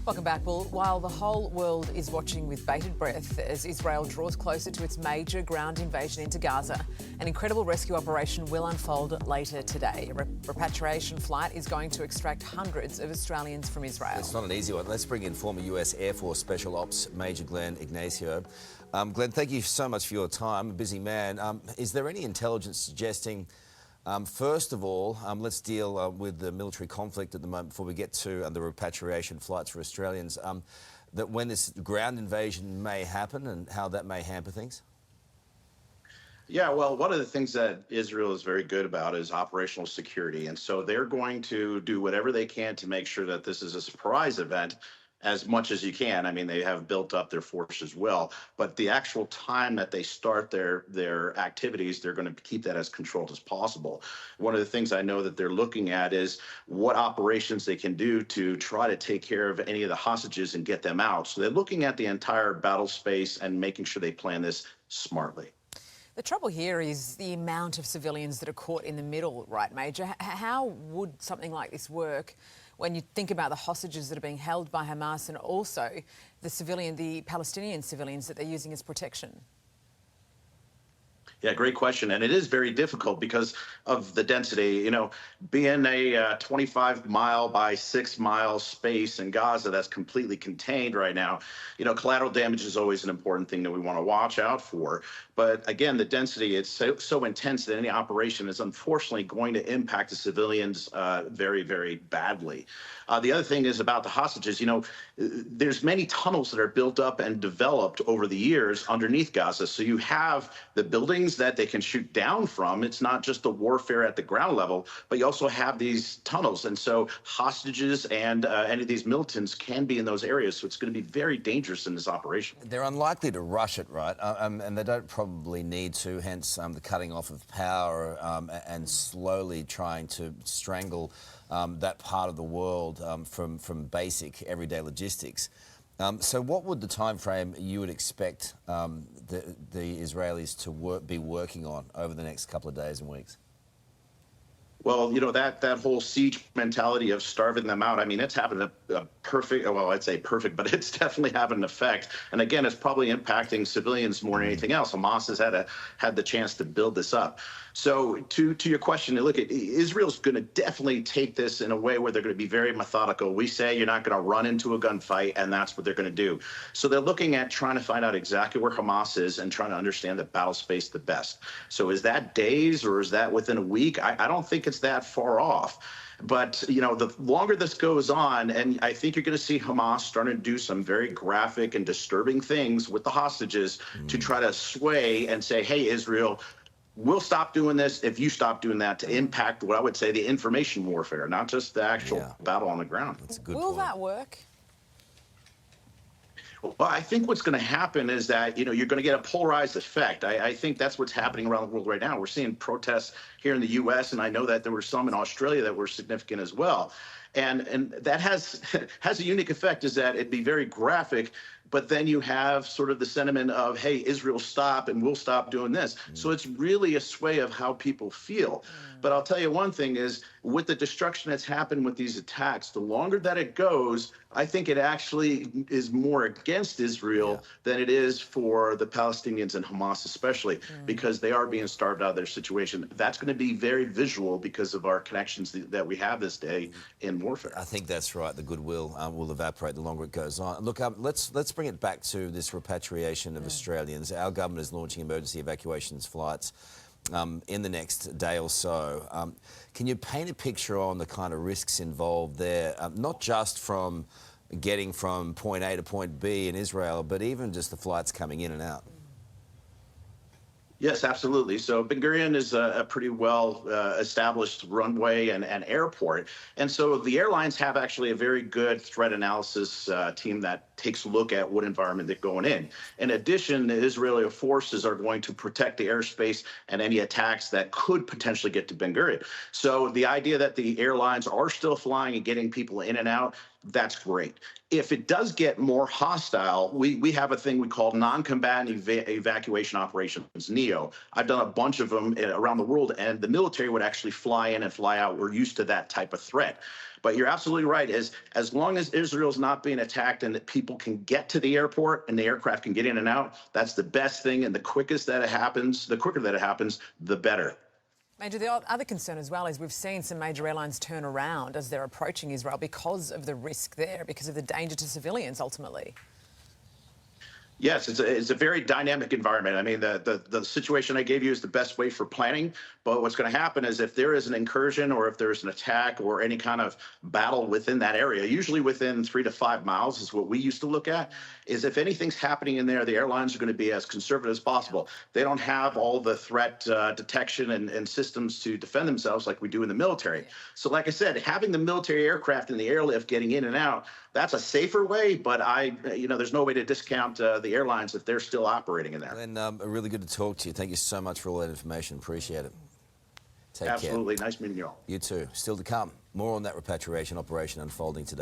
Welcome back. Well, while the whole world is watching with bated breath as Israel draws closer to its major ground invasion into Gaza, an incredible rescue operation will unfold later today. A repatriation flight is going to extract hundreds of Australians from Israel. It's not an easy one. Let's bring in former US Air Force Special Ops Major Glenn Ignacio. Glenn, thank you so much for your time. A busy man. Is there any intelligence suggesting, first of all, let's deal with the military conflict at the moment before we get to the repatriation flights for Australians, that when this ground invasion may happen and how that may hamper things? Yeah, well, one of the things that Israel is very good about is operational security. And so they're going to do whatever they can to make sure that this is a surprise event as much as you can. I mean, they have built up their force as well, but the actual time that they start their activities, they're going to keep that as controlled as possible. One of the things I know that they're looking at is what operations they can do to try to take care of any of the hostages and get them out. So they're looking at the entire battle space and making sure they plan this smartly. The trouble here is the amount of civilians that are caught in the middle, right, Major? How would something like this work when you think about the hostages that are being held by Hamas and also the Palestinian civilians that they're using as protection? Yeah, great question. And it is very difficult because of the density. You know, being a 25-mile by 6-mile space in Gaza that's completely contained right now, you know, collateral damage is always an important thing that we want to watch out for. But again, the density, it's so intense that any operation is unfortunately going to impact the civilians very, very badly. The other thing is about the hostages. You know, there's many tunnels that are built up and developed over the years underneath Gaza. So you have the buildings that they can shoot down from. It's not just the warfare at the ground level, but you also have these tunnels. And so hostages and any of these militants can be in those areas. So it's going to be very dangerous in this operation. They're unlikely to rush it, right? And they don't probably need to, hence the cutting off of power and slowly trying to strangle that part of the world from basic everyday logistics. So what would the time frame you would expect the Israelis to be working on over the next couple of days and weeks? Well, you know, that whole siege mentality of starving them out, I mean, it's having a perfect, well, I'd say perfect, but it's definitely having an effect. And again, it's probably impacting civilians more than anything else. Hamas has had the chance to build this up. So to your question, look, Israel's going to definitely take this in a way where they're going to be very methodical. We say you're not going to run into a gunfight, and that's what they're going to do. So they're looking at trying to find out exactly where Hamas is and trying to understand the battle space the best. So is that days or is that within a week? I don't think it's that far off. But, you know, the longer this goes on, and I think you're going to see Hamas starting to do some very graphic and disturbing things with the hostages to try to sway and say, hey, Israel, we'll stop doing this if you stop doing that, to impact what I would say the information warfare, not just the actual battle on the ground. That's a good Will point. that work? Well, I think what's going to happen is that, you know, you're going to get a polarized effect. I think that's what's happening around the world right now. We're seeing protests here in the U.S., and I know that there were some in Australia that were significant as well. And that has a unique effect, is that it'd be very graphic, but then you have sort of the sentiment of, hey, Israel, stop, and we'll stop doing this. So it's really a sway of how people feel. But I'll tell you one thing is, with the destruction that's happened with these attacks, the longer that it goes, I think it actually is more against Israel than it is for the Palestinians and Hamas especially, because they are being starved out of their situation. That's going to be very visual because of our connections that we have this day in warfare. I think that's right. The goodwill will evaporate the longer it goes on. Look, let's bring it back to this repatriation of Australians. Our government is launching emergency evacuations flights in the next day or so. Can you paint a picture on the kind of risks involved there, not just from getting from point A to point B in Israel, but even just the flights coming in and out? Yes, absolutely. So Ben Gurion is a pretty well established runway and airport. And so the airlines have actually a very good threat analysis team that takes a look at what environment they're going in. In addition, the Israeli forces are going to protect the airspace and any attacks that could potentially get to Ben Gurion. So the idea that the airlines are still flying and getting people in and out, that's great. If it does get more hostile, we have a thing we call non-combatant evacuation operations, NEO. I've done a bunch of them around the world, and the military would actually fly in and fly out. We're used to that type of threat. But you're absolutely right. As long as Israel's not being attacked and that people can get to the airport and the aircraft can get in and out, that's the best thing. And the quicker that it happens, the better. Major, the other concern as well is we've seen some major airlines turn around as they're approaching Israel because of the risk there, because of the danger to civilians ultimately. Yes, it's a very dynamic environment. I mean, the situation I gave you is the best way for planning. But what's going to happen is if there is an incursion or if there's an attack or any kind of battle within that area, usually within 3 to 5 miles is what we used to look at, is if anything's happening in there, the airlines are going to be as conservative as possible. They don't have all the threat detection and systems to defend themselves like we do in the military. So like I said, having the military aircraft in the airlift getting in and out, that's a safer way, but there's no way to discount the airlines if they're still operating in there. And really good to talk to you. Thank you so much for all that information. Appreciate it. Take care. Absolutely. Nice meeting you all. You too. Still to come. More on that repatriation operation unfolding today.